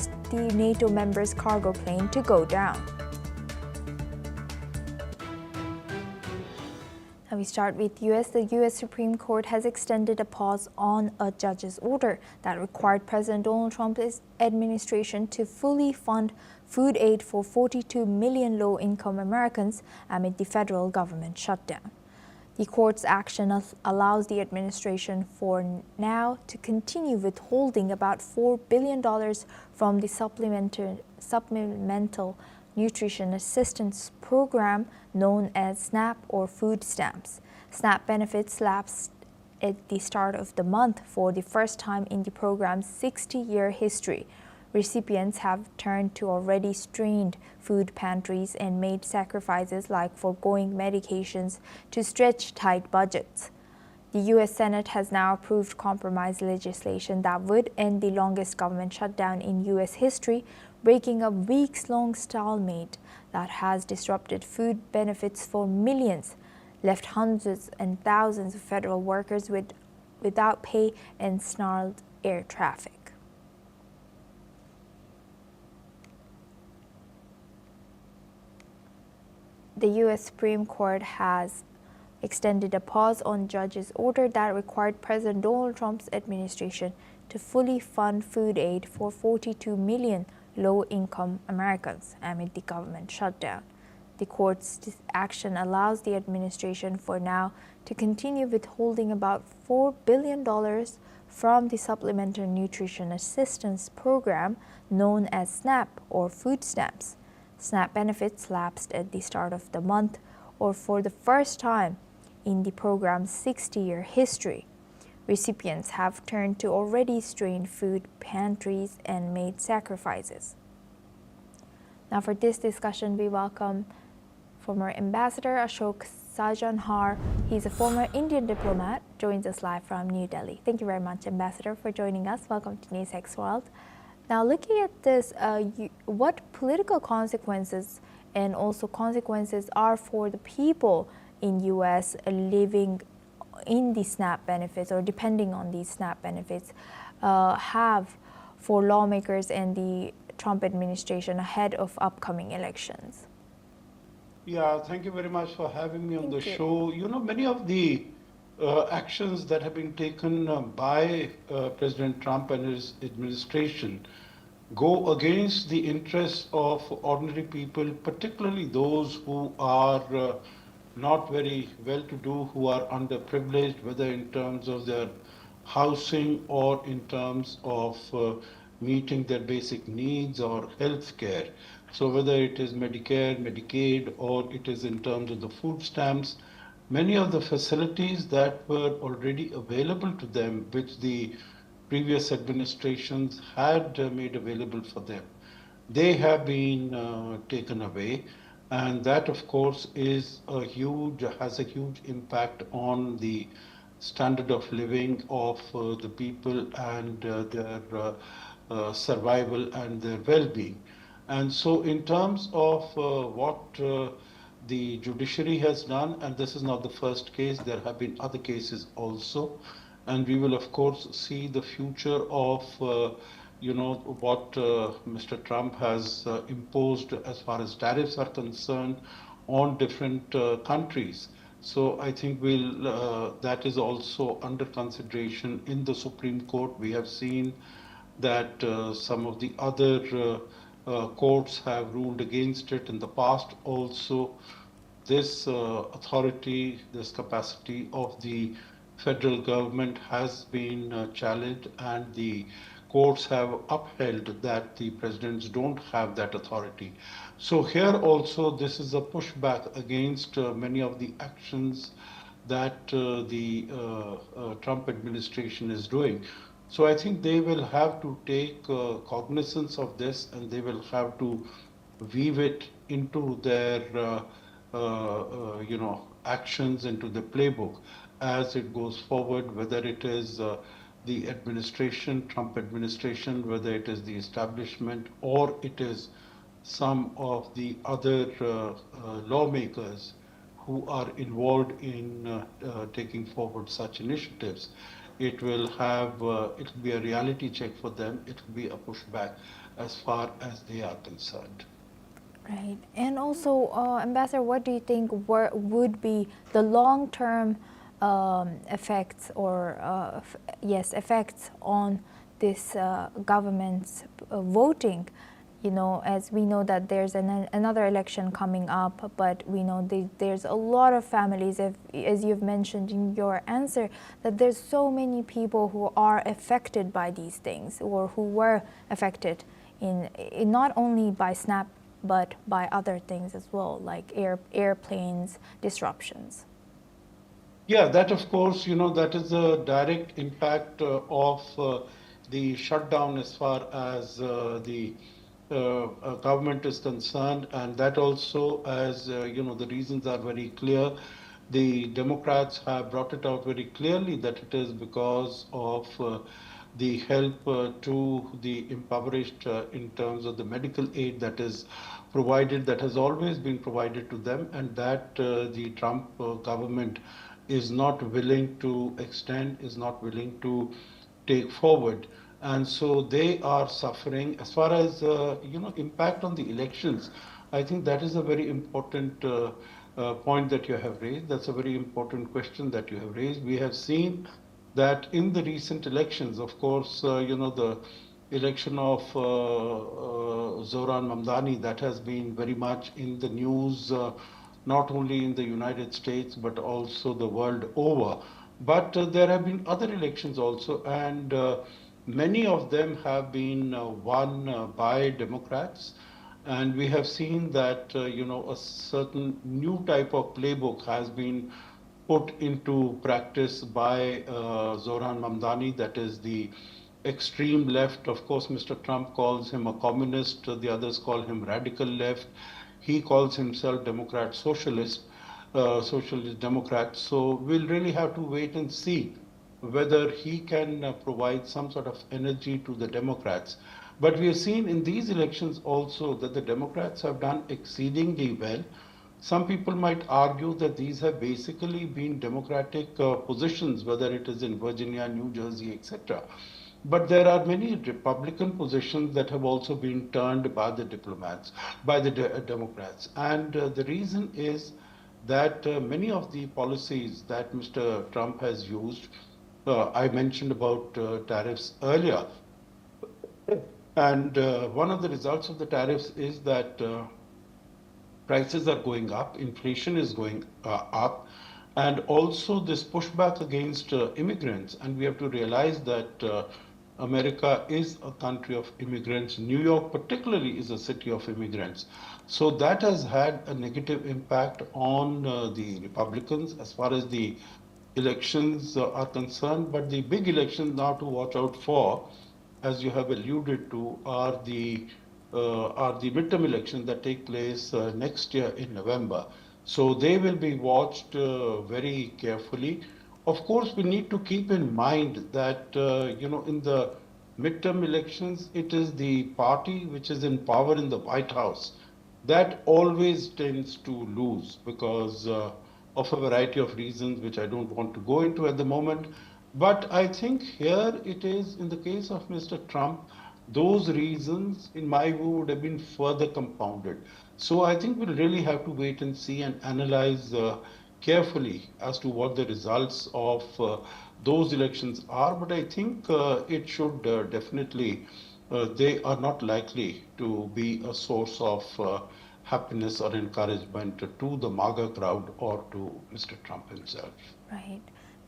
the NATO members' cargo plane to go down. Now we start with U.S. The U.S. Supreme Court has extended a pause on a judge's order that required President Donald Trump's administration to fully fund food aid for 42 million low-income Americans amid the federal government shutdown. The court's action allows the administration for now to continue withholding about $4 billion from the Supplemental Nutrition Assistance Program known as SNAP or food stamps. SNAP benefits lapsed at the start of the month for the first time in the program's 60-year history. Recipients have turned to already strained food pantries and made sacrifices like foregoing medications to stretch tight budgets. The U.S. Senate has now approved compromise legislation that would end the longest government shutdown in U.S. history, breaking a weeks-long stalemate that has disrupted food benefits for millions, left hundreds and thousands of federal workers without pay and snarled air traffic. The U.S. Supreme Court has extended a pause on judge's order that required President Donald Trump's administration to fully fund food aid for 42 million low-income Americans amid the government shutdown. The court's action allows the administration for now to continue withholding about $4 billion from the Supplemental Nutrition Assistance Program known as SNAP or food stamps. SNAP benefits lapsed at the start of the month or for the first time in the program's 60-year history. Recipients have turned to already strained food pantries and made sacrifices. Now for this discussion, we welcome former Ambassador Ashok Sajanhar. He's a former Indian diplomat, joins us live from New Delhi. Thank you very much, Ambassador, for joining us. Welcome to NewsX World. Now looking at this, what political consequences and also consequences are for the people in U.S. living in the SNAP benefits or depending on these SNAP benefits have for lawmakers and the Trump administration ahead of upcoming elections? Yeah, thank you very much for having me on the show. You know, many of the actions that have been taken by President Trump and his administration go against the interests of ordinary people, particularly those who are not very well-to-do, who are underprivileged, whether in terms of their housing or in terms of meeting their basic needs or health care. So whether it is Medicare, Medicaid, or it is in terms of the food stamps, many of the facilities that were already available to them, which the previous administrations had made available for them, they have been taken away. And that, of course, has a huge impact on the standard of living of the people and their survival and their well-being. And so in terms of what the judiciary has done, and this is not the first case, there have been other cases also, and we will of course see the future of what Mr. Trump has imposed as far as tariffs are concerned on different countries. So I think that is also under consideration in the Supreme Court. We have seen that some of the other courts have ruled against it in the past also. This authority, this capacity of the federal government has been challenged, and the courts have upheld that the presidents don't have that authority. So here also this is a pushback against many of the actions that the Trump administration is doing. So I think they will have to take cognizance of this, and they will have to weave it into their actions, into the playbook as it goes forward, whether it is the administration, Trump administration, whether it is the establishment, or it is some of the other lawmakers who are involved in taking forward such initiatives. It will be a reality check for them. It will be a pushback. as far as they are concerned. Right. And also, Ambassador, what do you think would be the long-term effects or, effects on this government's voting? You know, as we know that there's another election coming up, but we know there's a lot of families, as you've mentioned in your answer, that there's so many people who are affected by these things, or who were affected in not only by SNAP, but by other things as well, like airplanes disruptions. Yeah, that of course, that is a direct impact of the shutdown as far as the government is concerned, and that also, as the reasons are very clear. The Democrats have brought it out very clearly that it is because of the help to the impoverished in terms of the medical aid that is provided, that has always been provided to them, and that the Trump government is not willing to extend, is not willing to take forward. And so they are suffering. As far as impact on the elections, I think that is a very important point that you have raised. That's a very important question that you have raised. We have seen that in the recent elections, of course, the election of Zohran Mamdani, that has been very much in the news, not only in the United States, but also the world over. But there have been other elections also, and many of them have been won by Democrats. And we have seen that, a certain new type of playbook has been put into practice by Zohran Mamdani, that is the extreme left. Of course, Mr. Trump calls him a communist, the others call him radical left. He calls himself Democrat Socialist, Socialist Democrat. So we'll really have to wait and see whether he can provide some sort of energy to the Democrats. But we have seen in these elections also that the Democrats have done exceedingly well. Some people might argue that these have basically been Democratic positions, whether it is in Virginia, New Jersey, etc. But there are many Republican positions that have also been turned by the diplomats, by the Democrats. And the reason is that many of the policies that Mr. Trump has used, I mentioned about tariffs earlier, and one of the results of the tariffs is that prices are going up, inflation is going up, and also this pushback against immigrants. And we have to realize that America is a country of immigrants. New York, particularly, is a city of immigrants. So that has had a negative impact on the Republicans as far as the elections are concerned. But the big elections now to watch out for, as you have alluded to, are the midterm elections that take place next year in November. So they will be watched very carefully. Of course, we need to keep in mind that in the midterm elections, it is the party which is in power in the White House that always tends to lose because of a variety of reasons which I don't want to go into at the moment. But I think here it is, in the case of Mr. Trump, those reasons, in my view, would have been further compounded. So I think we'll really have to wait and see and analyze carefully as to what the results of those elections are. But I think it should definitely, they are not likely to be a source of happiness or encouragement to the MAGA crowd or to Mr. Trump himself. Right.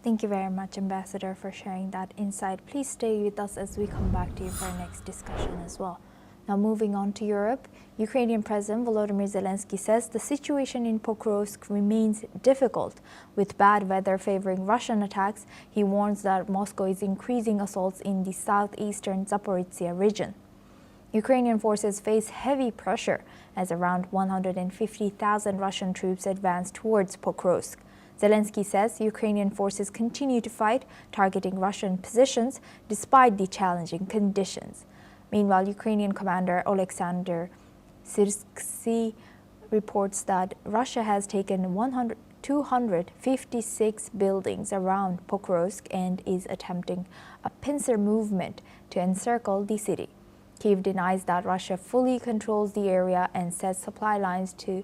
Thank you very much, Ambassador, for sharing that insight. Please stay with us as we come back to you for our next discussion as well. Now, moving on to Europe, Ukrainian President Volodymyr Zelensky says the situation in Pokrovsk remains difficult. With bad weather favoring Russian attacks, he warns that Moscow is increasing assaults in the southeastern Zaporizhia region. Ukrainian forces face heavy pressure as around 150,000 Russian troops advance towards Pokrovsk. Zelensky says Ukrainian forces continue to fight, targeting Russian positions despite the challenging conditions. Meanwhile, Ukrainian commander Oleksandr Syrsky reports that Russia has taken 256 buildings around Pokrovsk and is attempting a pincer movement to encircle the city. Kyiv denies that Russia fully controls the area and says supply lines to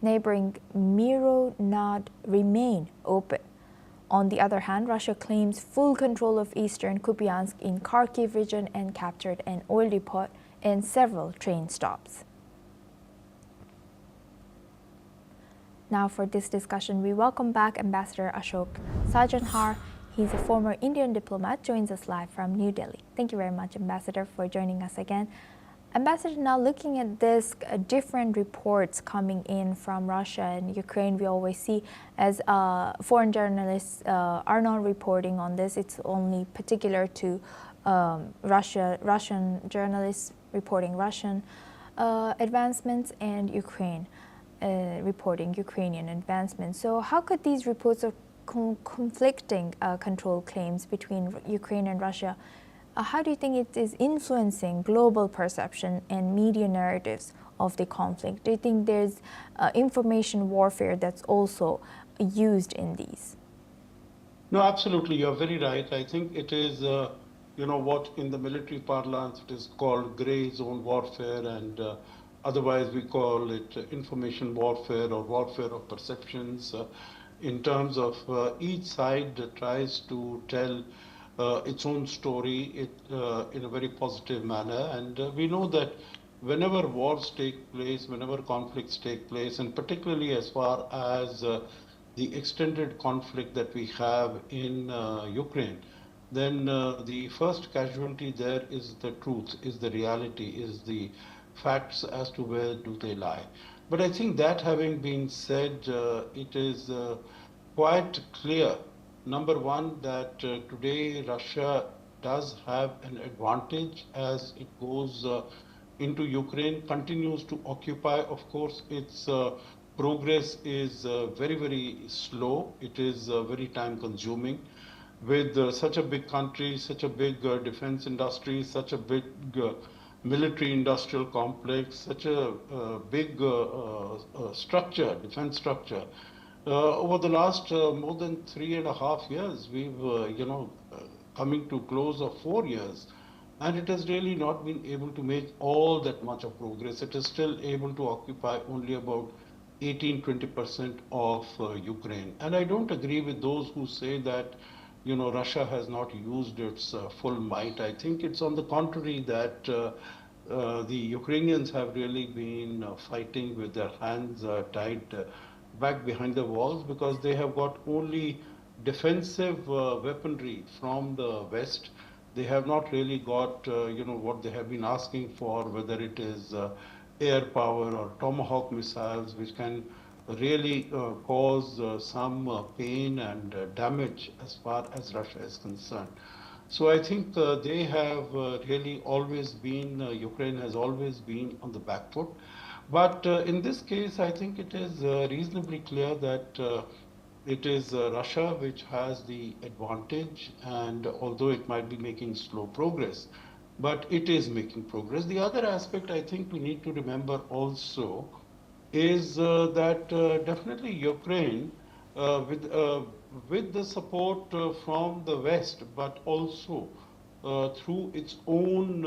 neighboring Mironod remain open. On the other hand, Russia claims full control of eastern Kupiansk in Kharkiv region and captured an oil depot and several train stops. Now for this discussion, we welcome back Ambassador Ashok Sajanhar. He's a former Indian diplomat, joins us live from New Delhi. Thank you very much, Ambassador, for joining us again. Ambassador, now looking at this, different reports coming in from Russia and Ukraine, we always see as foreign journalists are not reporting on this. It's only particular to Russian journalists reporting Russian advancements and Ukraine reporting Ukrainian advancements. So how could these reports of conflicting control claims between Ukraine and Russia, how do you think it is influencing global perception and media narratives of the conflict? Do you think there's information warfare that's also used in these? No, absolutely. You're very right. I think it is, what in the military parlance it is called gray zone warfare, and otherwise we call it information warfare or warfare of perceptions. In terms of each side tries to tell its own story in a very positive manner. And we know that whenever wars take place, whenever conflicts take place, and particularly as far as the extended conflict that we have in Ukraine, then the first casualty there is the truth, is the reality, is the facts as to where do they lie. But I think that having been said, it is quite clear, number one, that today Russia does have an advantage as it goes into Ukraine, continues to occupy. Of course, its progress is very, very slow. It is very time consuming. With such a big country, such a big defense industry, such a big military industrial complex, such a big structure, defense structure. Over the last more than 3.5 years, we've, coming to close of 4 years, and it has really not been able to make all that much of progress. It is still able to occupy only about 18-20% of Ukraine. And I don't agree with those who say that, Russia has not used its full might. I think it's on the contrary that the Ukrainians have really been fighting with their hands tied back behind the walls, because they have got only defensive weaponry from the West. They have not really got, what they have been asking for, whether it is air power or Tomahawk missiles, which can really cause some pain and damage as far as Russia is concerned. So I think they have really always been, Ukraine has always been on the back foot. But in this case, I think it is reasonably clear that it is Russia which has the advantage, and although it might be making slow progress, but it is making progress. The other aspect I think we need to remember also is that definitely Ukraine, with the support from the West, but also through its own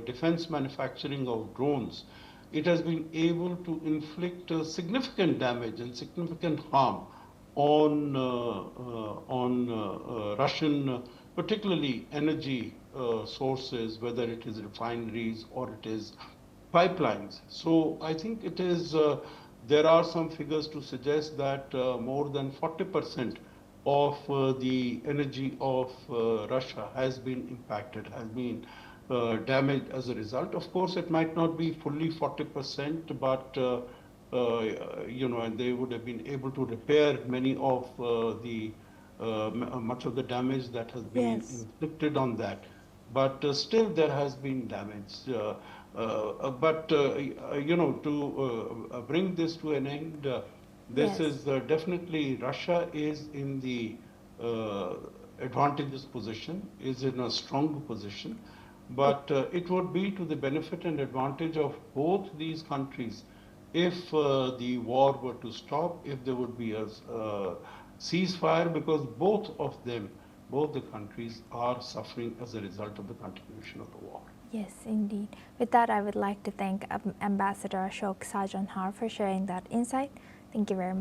defense manufacturing of drones, it has been able to inflict significant damage and significant harm on Russian, particularly energy sources, whether it is refineries or it is pipelines. So I think it is, there are some figures to suggest that more than 40% of the energy of Russia has been impacted, has been damaged as a result. Of course, it might not be fully 40%, but and they would have been able to repair many of the much of the damage that has been inflicted on that. But still, there has been damage. But to bring this to an end, this is definitely Russia is in the advantageous position, is in a strong position. But it would be to the benefit and advantage of both these countries if the war were to stop, if there would be a ceasefire, because both of them, both the countries are suffering as a result of the continuation of the war. Yes, indeed. With that, I would like to thank Ambassador Ashok Sajanhar for sharing that insight. Thank you very much.